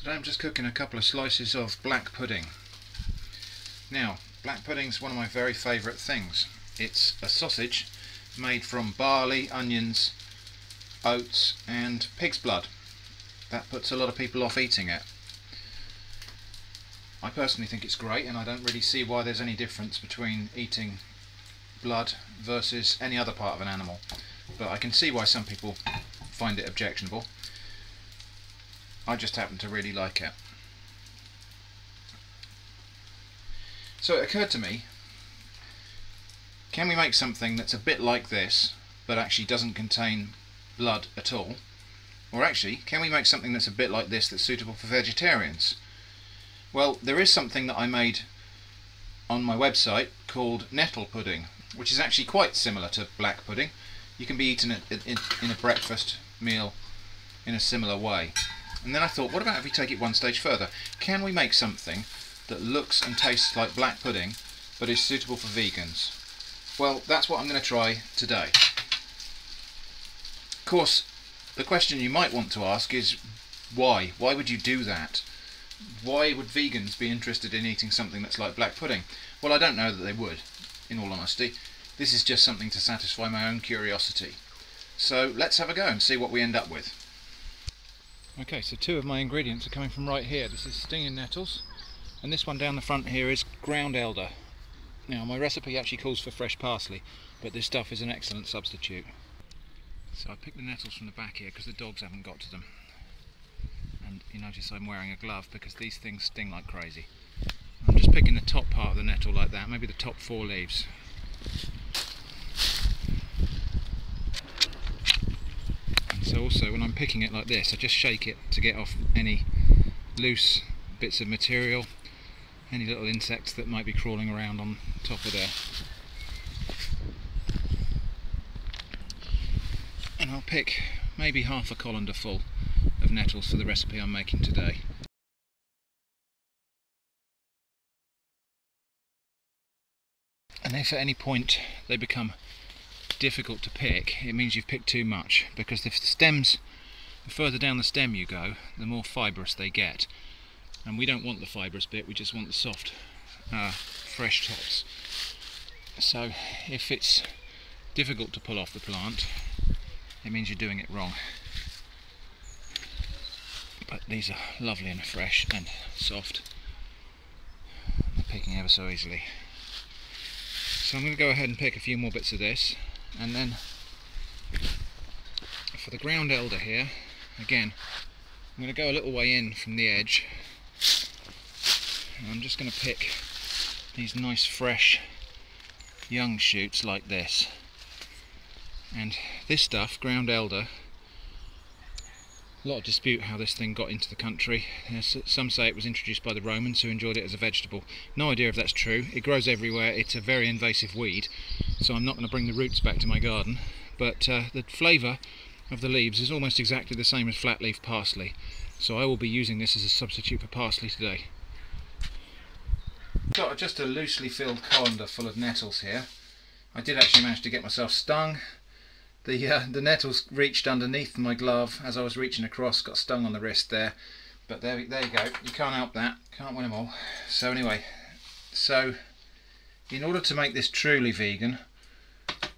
Today I'm just cooking a couple of slices of black pudding. Now, black pudding is one of my very favourite things. It's a sausage made from barley, onions, oats and pig's blood. That puts a lot of people off eating it. I personally think it's great, and I don't really see why there's any difference between eating blood versus any other part of an animal. But I can see why some people find it objectionable. I just happen to really like it. So it occurred to me, can we make something that's a bit like this but actually doesn't contain blood at all? Or actually, can we make something that's a bit like this that's suitable for vegetarians? Well, there is something that I made on my website called nettle pudding, which is actually quite similar to black pudding. You can be eaten in a breakfast meal in a similar way. And then I thought, what about if we take it one stage further? Can we make something that looks and tastes like black pudding but is suitable for vegans? Well, that's what I'm going to try today. Of course, the question you might want to ask is why? Why would you do that? Why would vegans be interested in eating something that's like black pudding? Well, I don't know that they would, in all honesty. This is just something to satisfy my own curiosity. So let's have a go and see what we end up with. Okay, so two of my ingredients are coming from right here. This is stinging nettles, and this one down the front here is ground elder. Now, my recipe actually calls for fresh parsley, but this stuff is an excellent substitute. So I picked the nettles from the back here because the dogs haven't got to them. And you notice I'm wearing a glove because these things sting like crazy. I'm just picking the top part of the nettle like that, maybe the top 4 leaves. So also when I'm picking it like this, I just shake it to get off any loose bits of material, any little insects that might be crawling around on top of there. And I'll pick maybe half a colander full of nettles for the recipe I'm making today. And if at any point they become difficult to pick, it means you've picked too much, because the further down the stem you go, the more fibrous they get, and we don't want the fibrous bit, we just want the soft fresh tops. So if it's difficult to pull off the plant, it means you're doing it wrong. But these are lovely and fresh and soft. They're picking ever so easily. So I'm going to go ahead and pick a few more bits of this. And then for the ground elder here, again, I'm going to go a little way in from the edge, and I'm just going to pick these nice fresh young shoots like this. And this stuff, ground elder, a lot of dispute how this thing got into the country. Some say it was introduced by the Romans, who enjoyed it as a vegetable. No idea if that's true. It grows everywhere. It's a very invasive weed, so I'm not going to bring the roots back to my garden. But the flavour of the leaves is almost exactly the same as flat leaf parsley, so I will be using this as a substitute for parsley today. Got just a loosely filled colander full of nettles here. I did actually manage to get myself stung. The nettles reached underneath my glove as I was reaching across, got stung on the wrist there. But there you go, you can't help that, can't win them all. So anyway, in order to make this truly vegan,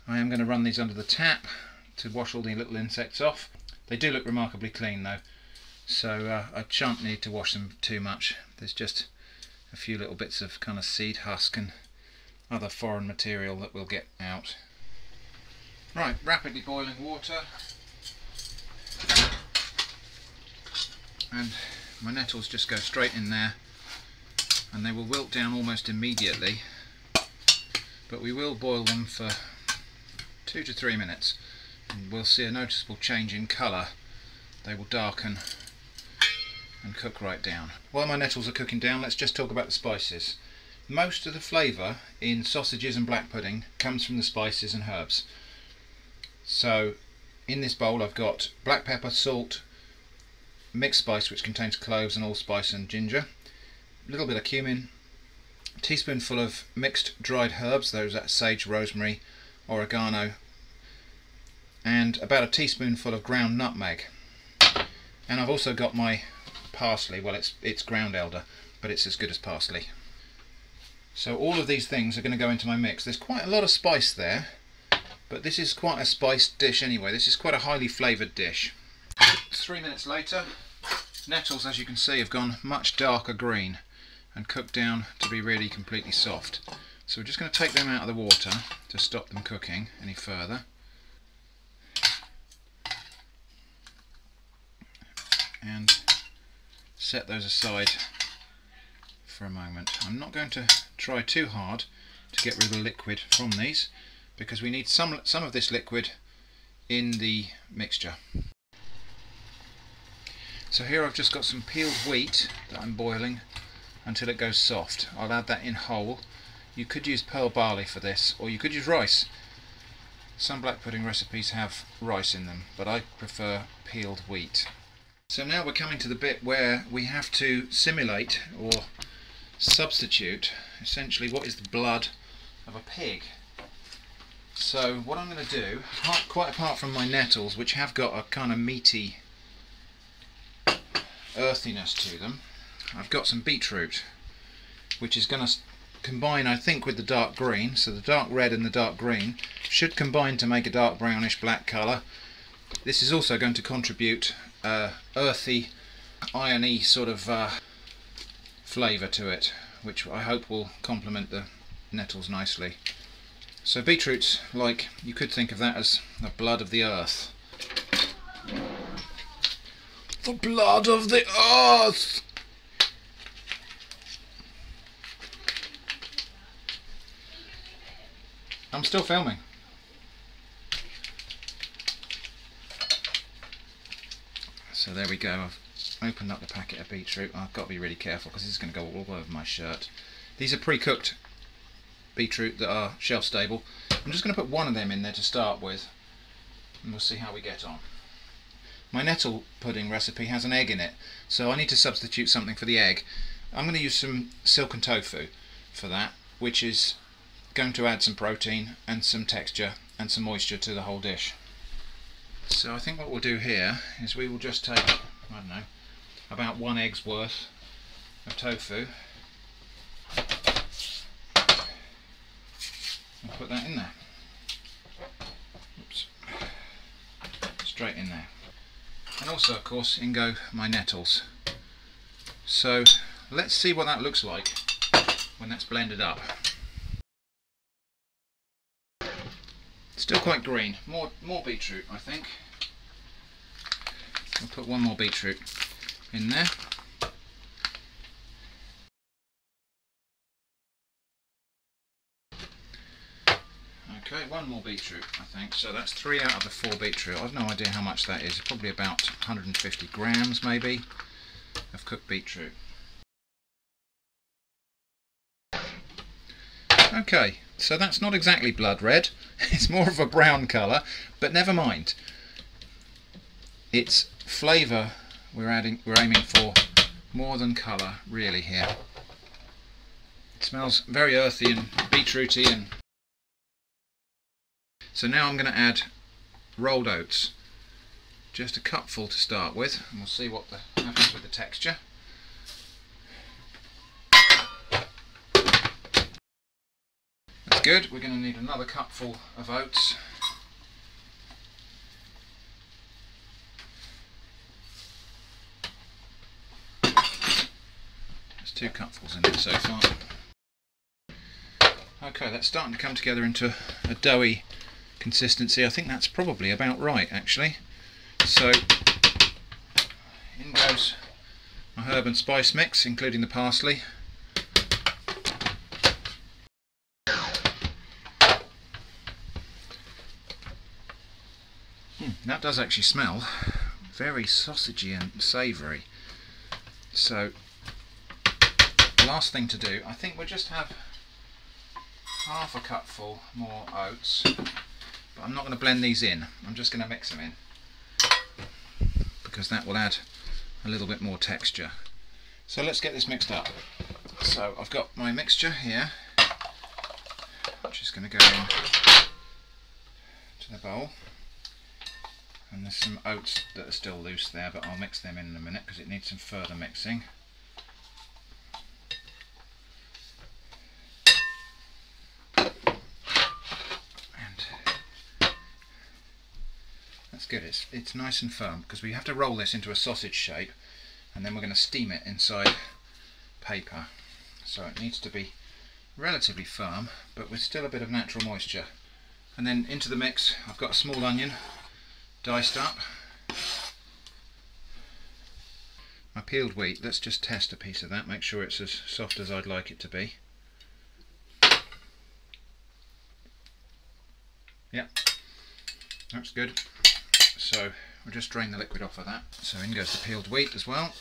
I am going to run these under the tap to wash all the little insects off. They do look remarkably clean though, so I shan't need to wash them too much. There's just a few little bits of kind of seed husk and other foreign material that will get out. Right, rapidly boiling water, and my nettles just go straight in there, and they will wilt down almost immediately, but we will boil them for 2 to 3 minutes, and we'll see a noticeable change in colour. They will darken and cook right down. While my nettles are cooking down, let's just talk about the spices. Most of the flavour in sausages and black pudding comes from the spices and herbs. So in this bowl I've got black pepper, salt, mixed spice which contains cloves and allspice and ginger, a little bit of cumin, a teaspoonful of mixed dried herbs, those are sage, rosemary, oregano, and about a teaspoonful of ground nutmeg. And I've also got my parsley. Well, it's ground elder, but it's as good as parsley. So all of these things are going to go into my mix. There's quite a lot of spice there, but this is quite a spiced dish anyway. This is quite a highly flavoured dish. 3 minutes later, nettles, as you can see, have gone much darker green and cooked down to be really completely soft. So we're just going to take them out of the water to stop them cooking any further. And set those aside for a moment. I'm not going to try too hard to get rid of the liquid from these, because we need some of this liquid in the mixture. So here I've just got some peeled wheat that I'm boiling until it goes soft. I'll add that in whole. You could use pearl barley for this, or you could use rice. Some black pudding recipes have rice in them, but I prefer peeled wheat. So now we're coming to the bit where we have to simulate or substitute essentially what is the blood of a pig. So what I'm going to do, quite apart from my nettles, which have got a kind of meaty earthiness to them, I've got some beetroot, which is going to combine, I think, with the dark green. So the dark red and the dark green should combine to make a dark brownish black colour. This is also going to contribute earthy, irony sort of flavour to it, which I hope will complement the nettles nicely. So beetroot's like, you could think of that as the blood of the earth. The blood of the earth! I'm still filming. So there we go, I've opened up the packet of beetroot. I've got to be really careful because this is going to go all over my shirt. These are pre-cooked beetroot that are shelf stable. I'm just going to put one of them in there to start with, and we'll see how we get on. My nettle pudding recipe has an egg in it, so I need to substitute something for the egg. I'm going to use some silken tofu for that, which is going to add some protein and some texture and some moisture to the whole dish. So I think what we'll do here is we will just take, I don't know, about 1 egg's worth of tofu and put that in there. Oops. Straight in there. And also, of course, in go my nettles. So let's see what that looks like when that's blended up. Still quite green. More beetroot, I think. I'll put 1 more beetroot in there. Okay, 1 more beetroot, I think. So that's 3 out of the 4 beetroot. I've no idea how much that is. Probably about 150 grams, maybe, of cooked beetroot. Okay, so that's not exactly blood red. It's more of a brown colour, but never mind. It's flavour we're aiming for more than colour, really, here. It smells very earthy and beetrooty, and so now I'm going to add rolled oats. Just a cupful to start with, and we'll see what happens with the texture. That's good. We're going to need another cupful of oats. There's 2 cupfuls in it so far. Okay, that's starting to come together into a doughy consistency. I think that's probably about right, actually. So in goes my herb and spice mix, including the parsley. That does actually smell very sausagey and savoury. So the last thing to do, I think we'll just have half a cupful more oats, but I'm not going to blend these in. I'm just going to mix them in because that will add a little bit more texture. So let's get this mixed up. So I've got my mixture here, which is going to go in to the bowl. And there's some oats that are still loose there, but I'll mix them in a minute because it needs some further mixing. And that's good, it's nice and firm because we have to roll this into a sausage shape and then we're going to steam it inside paper. So it needs to be relatively firm but with still a bit of natural moisture. And then into the mix I've got a small onion diced up, my peeled wheat. Let's just test a piece of that, make sure it's as soft as I'd like it to be. Yep, that's good. So we'll just drain the liquid off of that. So in goes the peeled wheat as well.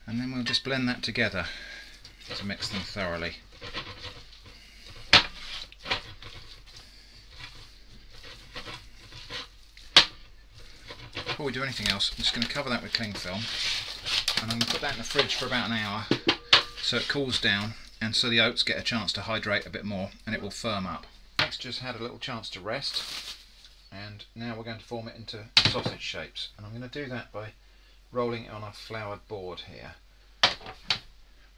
And then we'll just blend that together to mix them thoroughly. Before we do anything else, I'm just going to cover that with cling film and I'm going to put that in the fridge for about an hour so it cools down and so the oats get a chance to hydrate a bit more and it will firm up. Next, just had a little chance to rest and now we're going to form it into sausage shapes, and I'm going to do that by rolling it on a floured board here. I'm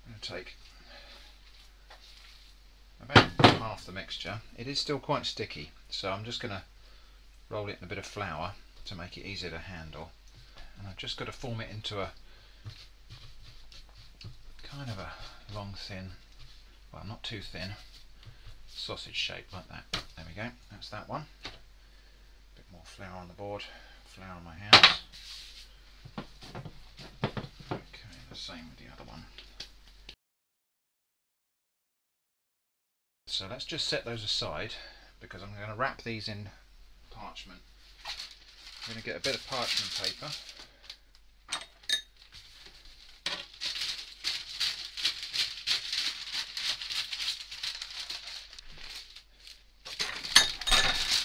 going to take about half the mixture. It is still quite sticky, so I'm just going to roll it in a bit of flour to make it easier to handle, and I've just got to form it into a kind of a long thin, well not too thin, sausage shape like that. There we go, that's that one. A bit more flour on the board, flour on my hands. Okay, the same with the other one. So let's just set those aside because I'm going to wrap these in parchment. I'm going to get a bit of parchment paper.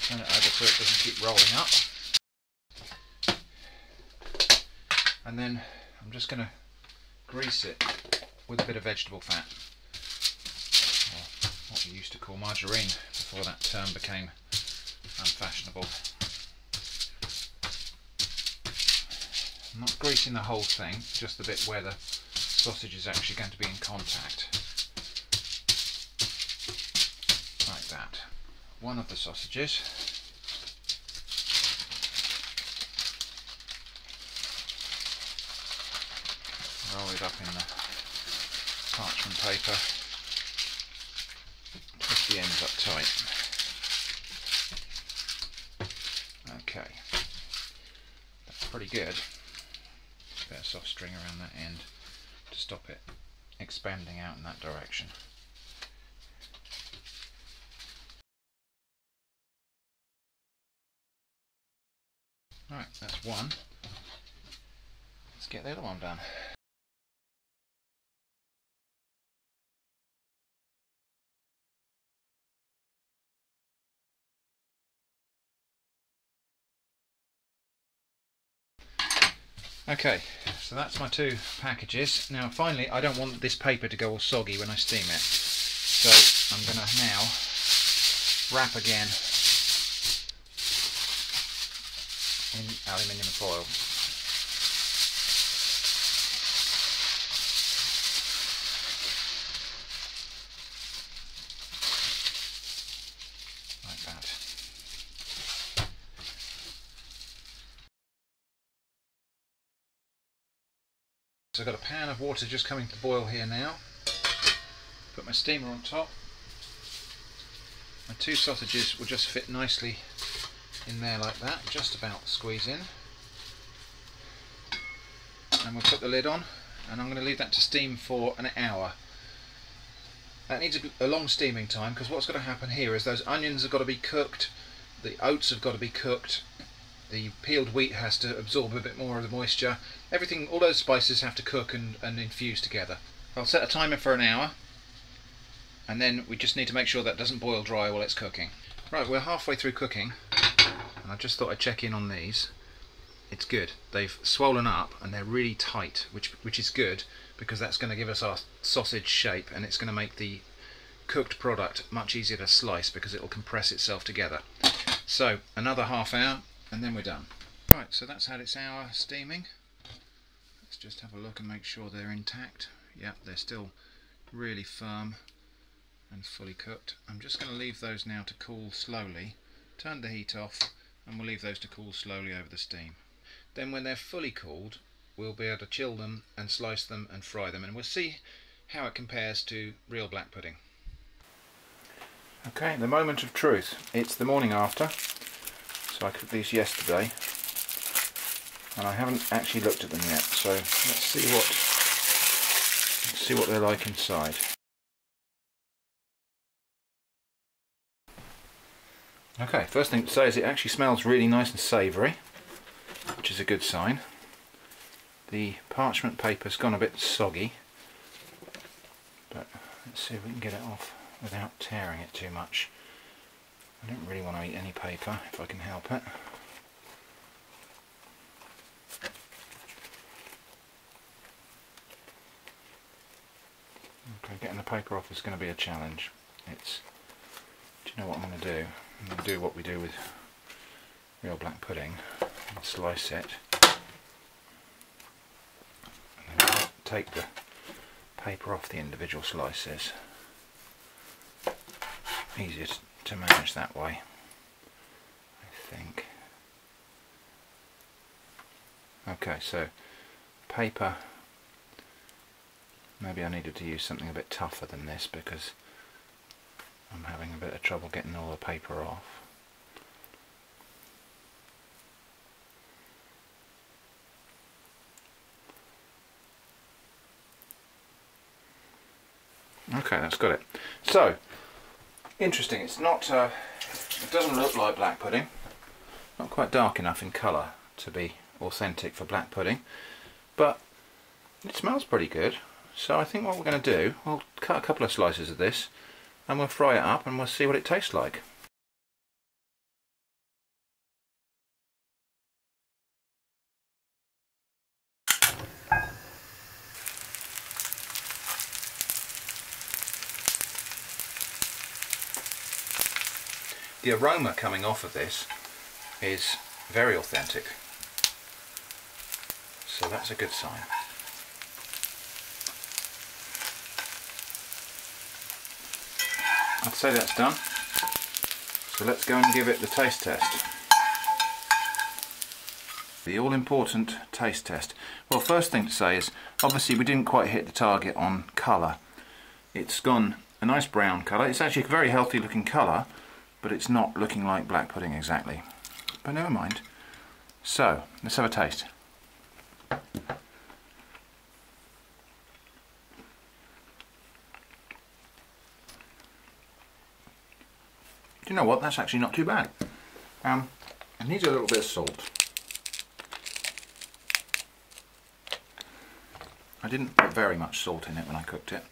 Turn it over so it doesn't keep rolling up. And then I'm just going to grease it with a bit of vegetable fat, or what we used to call margarine before that term became unfashionable. I'm not greasing the whole thing, just the bit where the sausage is actually going to be in contact. Like that. One of the sausages. Roll it up in the parchment paper. Twist the ends up tight. Okay. That's pretty good. Bit of soft string around that end to stop it expanding out in that direction. Right, that's one. Let's get the other one done. Okay, so that's my two packages. Now finally, I don't want this paper to go all soggy when I steam it, so I'm going to now wrap again in aluminium foil. Like that. So I've got a pan of water just coming to boil here now. Put my steamer on top. My two sausages will just fit nicely in there like that, just about squeeze in. And we'll put the lid on and I'm going to leave that to steam for an hour. That needs a long steaming time because what's going to happen here is those onions have got to be cooked, the oats have got to be cooked, the peeled wheat has to absorb a bit more of the moisture. Everything, all those spices have to cook and infuse together. I'll set a timer for an hour and then we just need to make sure that doesn't boil dry while it's cooking. Right, we're halfway through cooking and I just thought I'd check in on these. It's good. They've swollen up and they're really tight, which is good because that's going to give us our sausage shape and it's going to make the cooked product much easier to slice because it will compress itself together. So another half hour and then we're done. Right, so that's had its hour steaming. Let's just have a look and make sure they're intact. Yep, they're still really firm and fully cooked. I'm just going to leave those now to cool slowly. Turn the heat off and we'll leave those to cool slowly over the steam. Then when they're fully cooled, we'll be able to chill them and slice them and fry them, and we'll see how it compares to real black pudding. Okay, the moment of truth. It's the morning after, so I cooked these yesterday and I haven't actually looked at them yet, so let's see what they're like inside. Okay, first thing to say is it actually smells really nice and savoury, which is a good sign. The parchment paper's gone a bit soggy, but let's see if we can get it off without tearing it too much. I don't really want to eat any paper if I can help it. Okay, getting the paper off is going to be a challenge. Do you know what I'm going to do? I'm going to do what we do with real black pudding and slice it, and then take the paper off the individual slices. Easier to manage that way, I think. Okay, so paper, maybe I needed to use something a bit tougher than this because I'm having a bit of trouble getting all the paper off. Okay, that's got it. So, interesting, it's not, it doesn't look like black pudding. Not quite dark enough in colour to be authentic for black pudding, but it smells pretty good. So I think what we're going to do, I'll cut a couple of slices of this and we'll fry it up and we'll see what it tastes like. The aroma coming off of this is very authentic, so that's a good sign. I'd say that's done, so let's go and give it the taste test. The all-important taste test. Well, first thing to say is, obviously we didn't quite hit the target on colour. It's gone a nice brown colour. It's actually a very healthy looking colour, but it's not looking like black pudding exactly. But never mind. So, let's have a taste. Do you know what? That's actually not too bad. It needs a little bit of salt. I didn't put very much salt in it when I cooked it.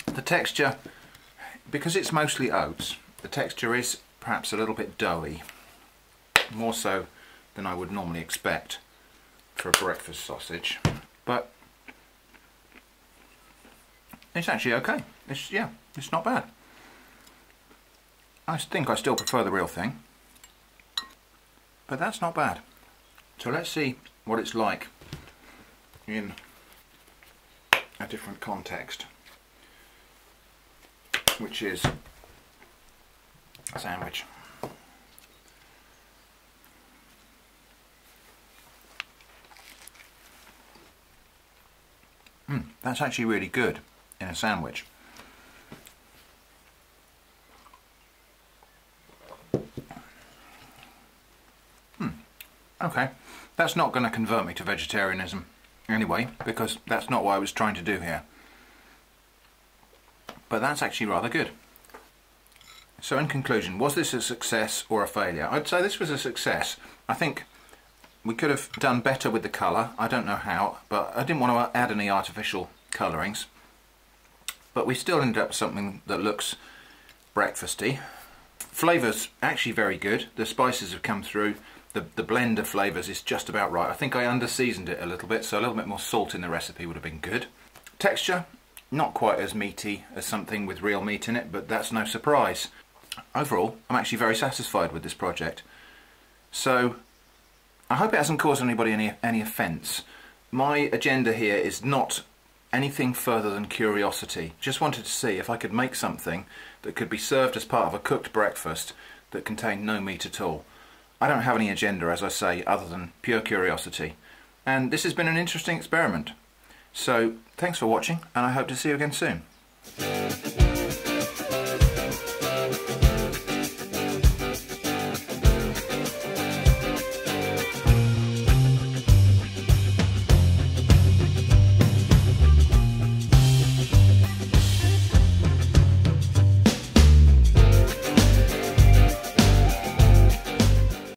The texture, because it's mostly oats, the texture is perhaps a little bit doughy, more so than I would normally expect for a breakfast sausage, but it's actually okay. It's not bad. I think I still prefer the real thing, but that's not bad. So let's see what it's like in a different context, which is a sandwich. That's actually really good in a sandwich. Okay, that's not going to convert me to vegetarianism anyway, because that's not what I was trying to do here. But that's actually rather good. So in conclusion, was this a success or a failure? I'd say this was a success. I think we could have done better with the colour. I don't know how, but I didn't want to add any artificial colourings. But we still ended up with something that looks breakfasty. Flavour's actually very good. The spices have come through. The blend of flavours is just about right. I think I under-seasoned it a little bit, so a little bit more salt in the recipe would have been good. Texture, not quite as meaty as something with real meat in it, but that's no surprise. overall, I'm actually very satisfied with this project. So I hope it hasn't caused anybody any offence. My agenda here is not anything further than curiosity. Just wanted to see if I could make something that could be served as part of a cooked breakfast that contained no meat at all. I don't have any agenda, as I say, other than pure curiosity. And this has been an interesting experiment. So thanks for watching, and I hope to see you again soon.